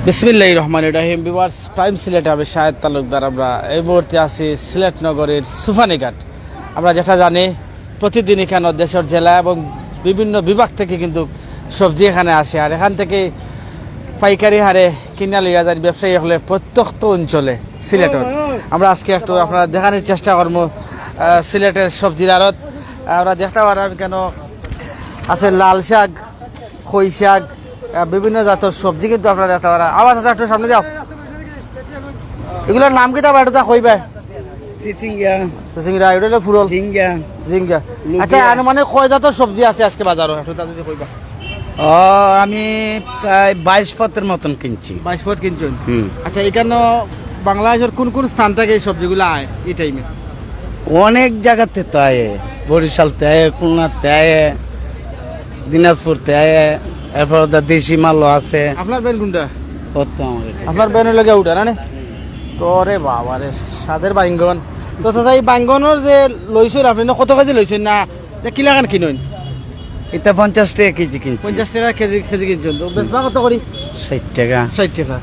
বিসমিল্লাহির রহমানির রহিম। Viewers, prime সিলেটে আমি শাহেদ তালুকদার। আমরা এই মুহূর্তে আছি সিলেট নগরীর সুফানিঘাট। আমরা যেটা জানি প্রতিদিন এখানে দেশের জেলা এবং বিভিন্ন বিভাগ থেকে কিন্তু সবজি এখানে আসে, আর এখান থেকে পাইকারি হারে কিনা লইয়া যায় ব্যবসায়ী হলে প্রত্যন্ত অঞ্চলে সিলেটের। আমরা আজকে একটু আপনারা দেখানোর চেষ্টা করবো সিলেটের সবজির আড়ত। আমরা দেখতে পারলাম কেন আছে লাল শাক, খই শাক, বিভিন্ন জাতের সবজি কিন্তু আপনারা দেখতে পারেন। আওয়াজ আছে, একটু সামনে যাও। এগুলোর নাম কি তা এটা কইবে? চিচিঙ্গা, চিচিঙ্গা, এটা হলো ফুরল ঝিঙ্গা, জিঙ্গা। আচ্ছা, আনুমানিক কয় জাতের সবজি আছে আজকে বাজারও, একটু তা যদি কইবা। আমি প্রায় 22 পথের মতন কিনছি। 22 পথ কিনছেন? আচ্ছা, এখানে বাংলাদেশের কোন কোন স্থান থেকে এই সবজিগুলো আয় এই টাইমে? অনেক জায়গাতে তো আয়ে, বরিশালতে আয়ে, খুলনাতে আয়ে, দিনাজপুরতে আয়ে, এরপর দেশি মালও আছে। আপনার বেন কোনটা? আমার আপনার বেনের লগে উঠা না? তোরে বাবা রে, সাদের বাইঙ্গন। তো চাচা, এই বাইঙ্গনের যে লইছেন আপনি, কত কেজি লইছেন না কিলাখান কিনুন? এটা 50 টাকা কেজি কিনছি। 50 টাকা কেজি কেজি কিনছেন? তো বেচবা কত করি? 60 টাকা। 60 টাকা।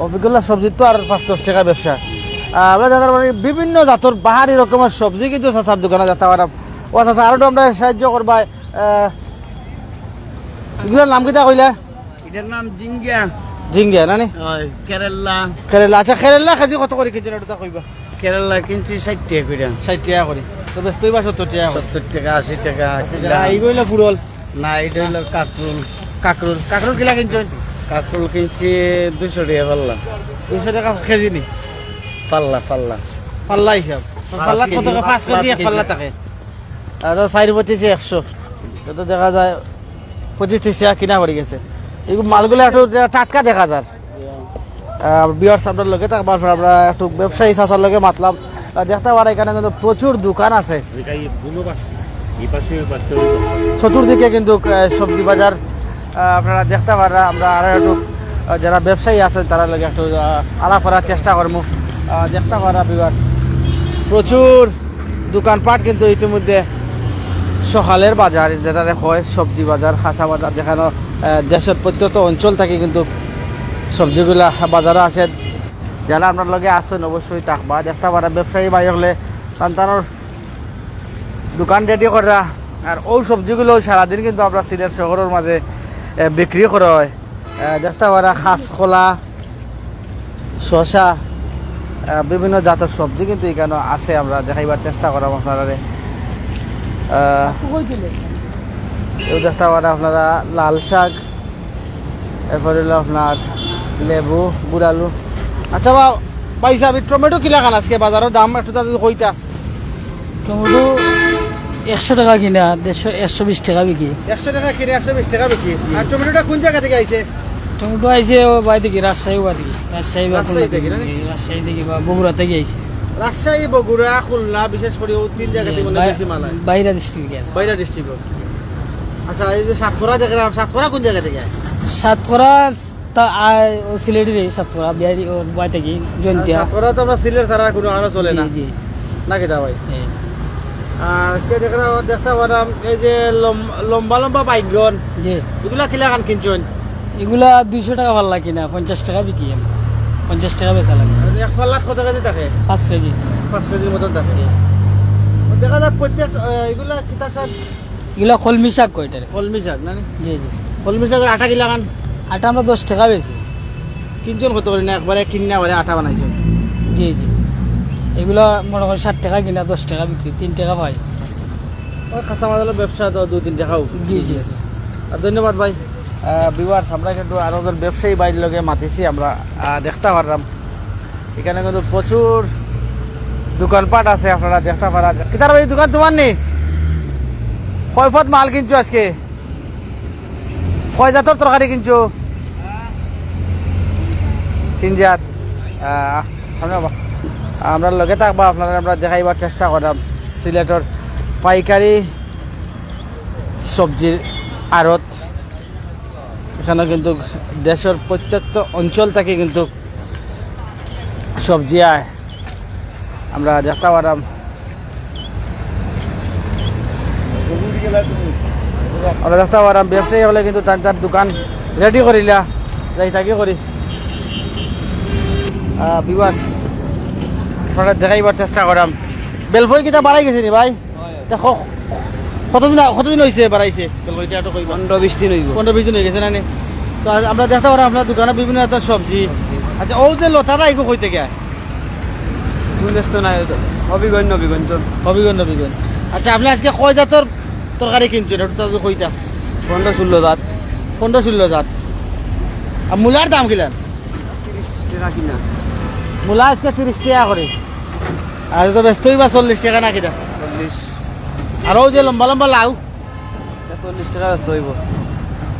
অভিজ্ঞতা সবজির তো আর 5-10 টাকা ব্যবসা। আমরা যাতে পারি বিভিন্ন জাতের বাহারি রকমের সবজি কিন্তু চাচার দোকানে যেতে পারাম। ও চাচা, আরো আমরা সাহায্য করবা। এগুলোর নাম কিতা কইলা? এটার নাম ঝিঙ্গা। ঝিঙ্গা না নি? কেরালা। কেরালা। আচ্ছা, কেরালা কেজি কত করে কেজি এটা কইবা? কেরালা কিনছি 60 টাকা করে। 60 টাকা করে। তো বেশ তুই বা 70 টাকা করে। 70 টাকা, 80 টাকা। এই কইলা ফুরল না, এটা হলো কাকরুল। কাকরুল। কাকরুল কিলা কিনছেন? কাকরুল কিনছি 200 টাকা পাল্লা। 200 টাকা কেজি নি? পাল্লা পাল্লা পাল্লা হিসাব। পাল্লা কত টাকা? 5 কেজি এক পাল্লা থাকে। আর 4-25 100। তো দেখা যায় 25-30 টাকা কিনা পড়ে গেছে। এই মালগুলো একটু টাটকা দেখা যায়। বিয়ার সামনের লগে থাকবার পর আমরা একটু ব্যবসায়ী চাচার লগে মাতলাম। দেখতে পারা এখানে কিন্তু প্রচুর দোকান আছে চতুর্দিকে কিন্তু সবজি বাজার আপনারা দেখতে পারা। আমরা আরো একটু যারা ব্যবসায়ী আছেন তারা লগে একটু আলাপ করার চেষ্টা করবো। দেখতে পারা বিয়ার প্রচুর দোকানপাট কিন্তু ইতিমধ্যে সকালের বাজার যেটা হয় সবজি বাজার, খাসা বাজার, যেখানে দেশের প্রত্যন্ত অঞ্চল থেকে কিন্তু সবজিগুলা বাজারে আছে। যারা আপনার লগে আসেন অবশ্যই থাকবা। দেখতে পারা ব্যবসায়ী ভাই হলে সন্তানোর দোকান রেডি করা, আর ওই সবজিগুলো সারাদিন কিন্তু আমরা সিলেট শহরের মাঝে বিক্রি করা হয়। দেখতে পারা খাসকলা, শসা, বিভিন্ন জাতের সবজি কিন্তু এখানে আছে। আমরা দেখাইবার চেষ্টা করাম আপনারা। দেখতে পারা আপনারা লাল শাক, এরপরে হলো আপনার লেবু, বুড়ালু। আচ্ছা ভাই সাহেব, টমেটো কিলা খান আজকে বাজারের দাম একটু তাদের কইতা? টমেটো 100 টাকা কিনা, 120 টাকা বিক্রি। 100 টাকা কিনে 120 টাকা বিক্রি। আর টমেটোটা কোন জায়গা থেকে আইছে? টমেটো আইছে ও বাই থেকে, রাজশাহী বা থেকে, রাজশাহী বা রাজশাহী থেকে না? রাজশাহী থেকে বা বগুড়া থেকে আইছে। রাজশাহী, বগুড়া, খুলনা, বিশেষ করে ওই 3 জায়গা থেকে বেশি মাল হয়। বাইরা ডিস্ট্রিক্ট। বাইরা ডিস্ট্রিক্ট। আচ্ছা, এই যে সাতক্ষরা দেখলাম, সাতক্ষরা কোন জায়গা থেকে? সাতক্ষরা তা ও সিলেটের সাতক্ষরা বিহারি ও বাই থেকে জয়ন্তিয়া। সাতক্ষরা তো আমরা সিলেট ছাড়া কোনো আনো চলে না, জি নাকি দা ভাই? আর আজকে দেখতে পারলাম এই যে লম্বা লম্বা বাইকগন, জি। এগুলা কিলা খান কিনছেন? এগুলা 200 টাকা পাল্লা কিনা, 50 টাকা বিক্রি। 50 টাকা বেচা লাগে। এক পাল্লা কত কেজি থাকে? 5 কেজি। 5 কেজির মতন থাকে। দেখা যায় প্রত্যেক এগুলা কিতা শাক? এগুলা কলমি শাক কয় এটা? কলমি শাক না? জি জি। কলমি শাকের আটা কিলা খান? আটা আমরা 10 টাকা বেশি কিনছেন কত করে? না একবারে কিনা বলে আটা বানাইছেন? জি জি। এগুলা মনে করেন 60 টাকা কিনা, 10 টাকা বিক্রি, 3 টাকা পাই। ওই কাঁচা মাজালের ব্যবসা তো 2-3 টাকাও। জি জি। আর ধন্যবাদ ভাই। ভিউয়ার্স, আমরা কিন্তু আরো ব্যবসায়ী বাইর লগে মাতিছি। আমরা দেখতে পারলাম এখানে কিন্তু প্রচুর দোকানপাট আছে। আপনারা দেখতে পারা কিতার ভাই দোকান তোমার নেই? কয় ফত মাল কিনছো আজকে? কয় জাতের তরকারি কিনছো? 3 জাত। আমরা লগে থাকবা, আপনারা আমরা দেখাইবার চেষ্টা করলাম সিলেটের পাইকারি সবজির আড়ত। এখানে কিন্তু দেশের প্রত্যেকটা অঞ্চল থেকে কিন্তু সবজি আয়। আমরা দেখতে পারলাম ব্যবসায়ী হলে কিন্তু তার দোকান রেডি করিলা যাই থাকি করি। ভিউয়ার্স আপনারা দেখাইবার চেষ্টা করাম বেলফই কিতা বাড়াই গেছে নি ভাই দেখো কতদিন হয়েছে বাড়াইছে বেলফইটা একটু কইবা 15-20 দিন হইব 15-20 দিন হয়ে গেছে না নি? তো আমরা দেখতে পারি আপনার দোকানে বিভিন্ন এত সবজি আচ্ছা ও যে লতাটা এগো কইতে গে তো নাই অভিগঞ্জ অভিগঞ্জ হবিগঞ্জ হবিগঞ্জ আচ্ছা আপনি আজকে কয় জাতর তরকারি কিনছেন এটা তো কইতা 15-16 জাত 15-16 জাত আর মূলার দাম কিলান 30 টাকা কিনা মূলা আজকে 30 টাকা করে আর তো ব্যস্তই বা 40 টাকা না কিনা 40 আর ও যে লম্বা লম্বা লাউ 40 টাকা ব্যস্ত হইব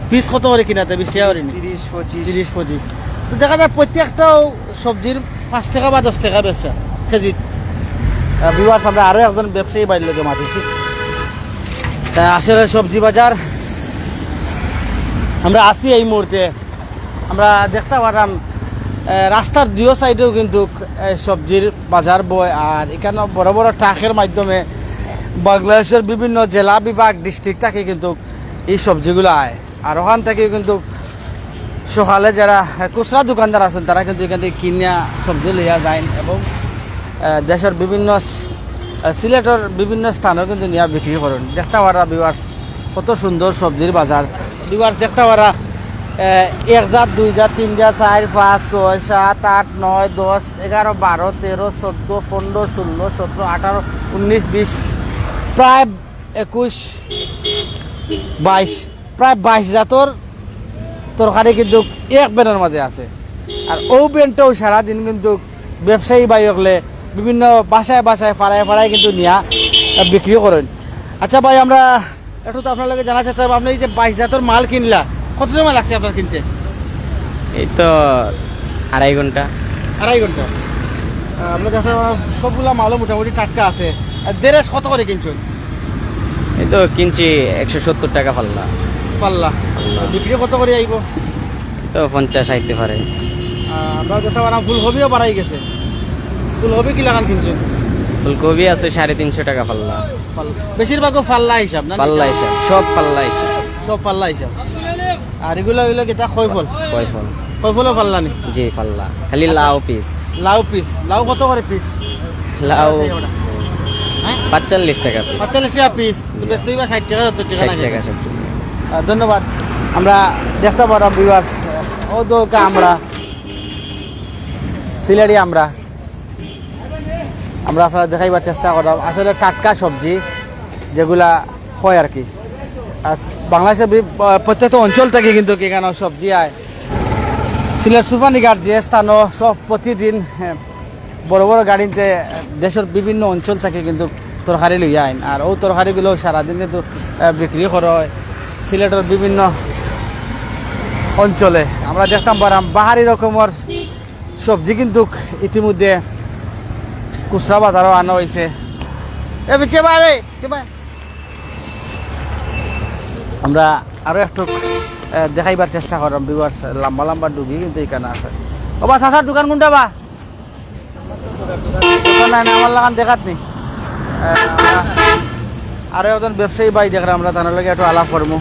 পিস কত করে কিনাতে 20 টাকা করে নি? 30-25 30-25 তো দেখা যায় প্রত্যেকটাও সবজির 5 টাকা বা 10 টাকা ব্যবসা কেজি ভিউয়ার্স আমরা আরও একজন ব্যবসায়ী বাড়ির লোকে মাতিছি তা আসলে সবজি বাজার আমরা আসি এই মুহূর্তে আমরা দেখতে পারলাম রাস্তার দুই সাইডেও কিন্তু সবজির বাজার বয় আর এখানে বড় বড় ট্রাকের মাধ্যমে বাংলাদেশের বিভিন্ন জেলা বিভাগ ডিস্ট্রিক্ট থেকে কিন্তু এই সবজিগুলো আয় আর ওখান থেকে কিন্তু সকালে যারা খুচরা দোকানদার আছেন তারা কিন্তু এখান থেকে কিনা সবজি লইয়া যায় এবং দেশের বিভিন্ন সিলেটের বিভিন্ন স্থানেও কিন্তু নিয়ে বিক্রি করেন দেখতে পারা ভিউয়ার্স কত সুন্দর সবজির বাজার ভিউয়ার্স দেখতে পারা 1 জাত 2 জাত 3 জাত 4 5 6 7 8 9 10 11 12 13 14 15 16 17 18 19 20 প্রায় 21 22 প্রায় 22 জাতর তরকারি কিন্তু এক বেনের মাঝে আছে আর ও বেনটাও সারাদিন কিন্তু ব্যবসায়ী বাই হলে বিভিন্ন বাসায় বাসায় পাড়ায় পাড়ায় কিন্তু নিয়া বিক্রি করেন আচ্ছা ভাই আমরা একটু তো আপনার লগে জানা চেষ্টা করবো আপনি এই যে 22 জাতর মাল কিনলা কত সময় লাগছে আপনার কিনতে এই তো 2.5 ঘন্টা 2.5 ঘন্টা আমরা দেখা সবগুলা মালও মোটামুটি টাটকা আছে আর দেড়েশ কত করে কিনছেন এই তো কিনছি 170 টাকা পাল্লা পাল্লা বিক্রি কত করে আইব তো 50 আইতে পারে আমরা দেখা পারাম ফুলকপিও বাড়াই গেছে ফুলকপি কি লাগান কিনছেন ফুলকপি আছে 350 টাকা পাল্লা বেশিরভাগও পাল্লা হিসাব না পাল্লা হিসাব সব পাল্লা হিসাব সব পাল্লা হিসাব আর এগুলো হইলো কিতা খয় ফল কয় ফল খয় ফলও পাল্লা নি জি পাল্লা খালি লাউ পিস লাউ কত করে পিস লাউ হ্যাঁ 45 টাকা পিস 45 টাকা পিস তো বেশ তুই 60 টাকা 70 টাকা 60 লাগে টাকা 70 টাকা ধন্যবাদ আমরা দেখতে পারলাম ভিউয়ার্স ও তো আমরা সিলেটি আমরা আপনারা দেখাইবার চেষ্টা করলাম আসলে টাটকা সবজি যেগুলা হয় আর কি আর বাংলাদেশের প্রত্যেকটা অঞ্চল থেকে কিন্তু এখানে সবজি আয় সিলেট সুপানিঘাট যে স্থানও সব প্রতিদিন বড় বড় গাড়িতে দেশের বিভিন্ন অঞ্চল থেকে কিন্তু তরকারি লইয়া আইন আর ও তরকারিগুলো সারাদিন কিন্তু বিক্রি করা হয় সিলেটের বিভিন্ন অঞ্চলে আমরা দেখতাম পারাম বাহারি রকমের সবজি কিন্তু ইতিমধ্যে খুচরা বাজারও আনা হয়েছে আমরা আরো একটু দেখাইবার চেষ্টা করলাম ভিউয়ার্স লম্বা লম্বা ডুবি কিন্তু এখানে আছে ও বা চাচার দোকান কোনটা বা দোকান নাই না আমার লাগান দেখাত নি আরো একজন ব্যবসায়ী ভাই দেখলাম আমরা তার লগে একটু আলাপ করবো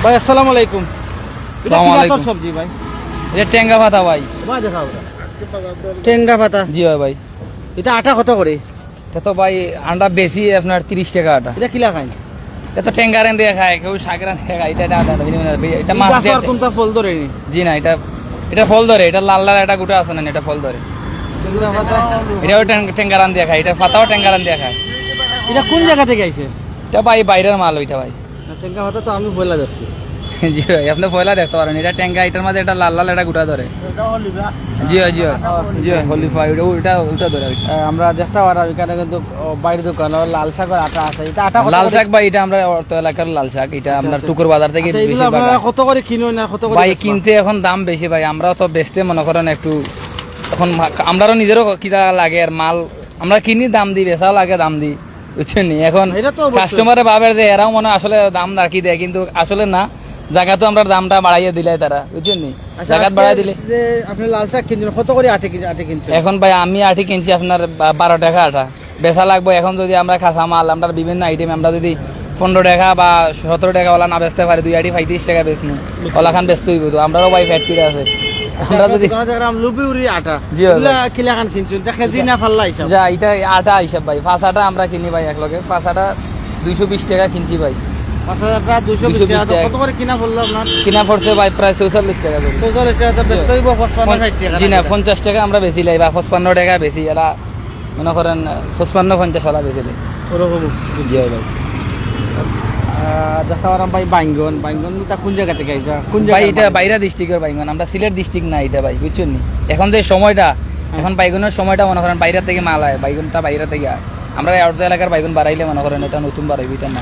ভাই আসসালামু আলাইকুম আসসালামু আলাইকুম। সবজি ভাই এটা টেঙ্গা ভাতা ভাই ভাই দেখাও টেঙ্গা পাতা জি ভাই এটা আটা কত করে এটা তো ভাই আন্ডা বেশি আপনার 30 টাকা আটা এটা কিলা খাই এটা তো টেঙ্গারেন দিয়ে খায় কেউ সাগরান দিয়ে খায় এটা আটা এটা মাছ দিয়ে কোনটা ফল ধরে নি জি না এটা ফল ধরে এটা লাল লাল একটা গুটা আছে না এটা ফল ধরে টেঙ্গা পাতা এটাও টেঙ্গারান দিয়ে খায় এটা পাতাও টেঙ্গারান দিয়ে খায় এটা কোন জায়গা থেকে আইছে এটা ভাই বাইরের মাল ওইটা ভাই টেঙ্গা পাতা তো আমি বলে যাচ্ছি জি ভাই আপনি পয়লা দেখতে পারেন এটা টেঙ্গা এটার মধ্যে এটা লাল লাল একটা গুটা ধরে জি জি জি হলিফা ওটা ধরে আমরা দেখতে পারা এখানে কিন্তু বাইরের দোকান লাল শাকের আটা আছে এটা আটা কত লাল করে? শাক ভাই এটা আমরা অর্থ এলাকার লাল শাক এটা আপনার টুকুর বাজার থেকে আচ্ছা, এগুলো বেশিরভাগ আপনারা কত করে কিনুন না কত করে ভাই বেচবা? কিনতে এখন দাম বেশি ভাই আমরাও তো বেচতে মনে করেন একটু এখন আমরাও নিজেরও কিনা লাগে আর মাল আমরা কিনি দাম দিই বেচাও লাগে দাম দিই বুঝছেন নি? এখন এটা তো অবশ্যই। কাস্টমারে ভাবে যে এরাও মনে হয় আসলে দাম রাখি দেয় কিন্তু আসলে না জায়গা তো আমরা দামটা বাড়াইয়া দিলে তারা বুঝছেন নি আচ্ছা, জায়গা আজকে বাড়াই দিলে যে আপনি লাল শাক কিনছেন কত করে আটে কিনছেন এখন ভাই আমি আটি কিনছি আপনার 12 টাকা আটা বেচা লাগবে এখন যদি আমরা কাঁচা মাল আমরা বিভিন্ন আইটেম আমরা যদি 15 টাকা বা 17 টাকা ওলা না বেচতে পারে 2 আটি 35 টাকা বেচমু ওলা খান বেচতে হইব তো আমরাও ভাই ফ্যাট করে আছে আমরা যদি লুবিউরি আটা জি ভাই। এগুলা কিলা খান কিনছুন দেখে জি না ফাল্লা হিসাব যা এটা আটা হিসাব ভাই 5 আটা আমরা কিনি ভাই এক লগে 5 আটা 220 টাকা কিনছি ভাই 5,000 টাকা 220 টাকা তো 220 কত করে কিনা বললো আপনার কিনা পড়ছে ভাই প্রায় 44 টাকা করে 40 টাকা তো ব্যস্ত হইব 55 60 টাকা জি না 50 টাকা আমরা বেশি লাই বা 55 টাকা বেশি এরা মনে করেন 55 50 ওলা বেশি লাই ওরকম জি ভাই দেখা পারাম ভাই বাইঙ্গন তা কোন জায়গা থেকে আইছা কোন ভাই জায়গা এটা বাইরা ডিস্ট্রিক্টের বাইগন আমরা সিলেট ডিস্ট্রিক্ট না এটা ভাই বুঝছেন নি এখন যে সময়টা এখন বাইগনের সময়টা মনে করেন বাইরে থেকে মাল আয় বাইগনটা বাইরে থেকে আয় আমরা আউট এলাকার বাইগন বাড়াইলে মনে করেন এটা নতুন বাড়াইবি এটা না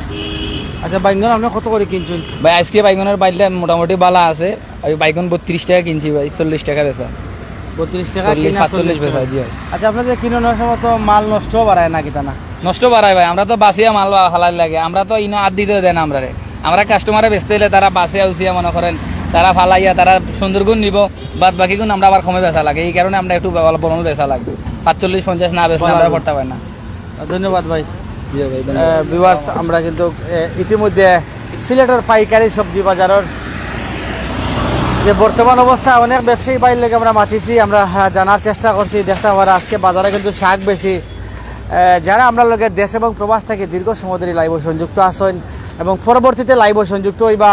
আচ্ছা বাইঙ্গন আপনি কত করে কিনছুন ভাই আজকে বাইগনের বাইলে মোটামুটি বালা আছে আমি বাইগন 32 টাকা কিনছি ভাই 40 টাকা বেচা 32 টাকা 40 কিনা 45 বেচা জি ভাই আচ্ছা আপনাদের কিনানোর সময় তো মাল নষ্ট বাড়ায় না কিতা না নষ্ট বাড়ায় ভাই আমরা তো বাসিয়া মাল হালাই লাগে আমরা তো ইনো আদ দিতে দেন আমরা রে আমরা কাস্টমারে বেচতে হলে তারা বাসিয়া উসিয়া মনে করেন তারা ফালাইয়া তারা সুন্দর গুণ নিব বাদ বাকি গুণ আমরা আবার কমে বেচা লাগে এই কারণে আমরা একটু অল্প বেচা লাগবে 45 50 না বেচলে আমরা পড়তে পারি না ধন্যবাদ ভাই জি ভাই ভিউয়ার্স আমরা কিন্তু ইতিমধ্যে সিলেটের পাইকারি সবজি বাজারের যে বর্তমান অবস্থা অনেক ব্যবসায়ী বাইর লেগে আমরা মাতিছি আমরা জানার চেষ্টা করছি দেখতে পারা আজকে বাজারে কিন্তু শাক বেশি যারা আমরা লোকের দেশ এবং প্রবাস থেকে দীর্ঘ সময় ধরে লাইভ সংযুক্ত আছেন এবং পরবর্তীতে লাইভ সংযুক্ত হইবা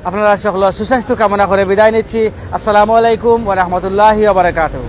আপনারা সকল সুস্বাস্থ্য কামনা করে বিদায় নিচ্ছি আসসালামু আলাইকুম ওয়া রাহমাতুল্লাহি ওয়া বারাকাতুহু।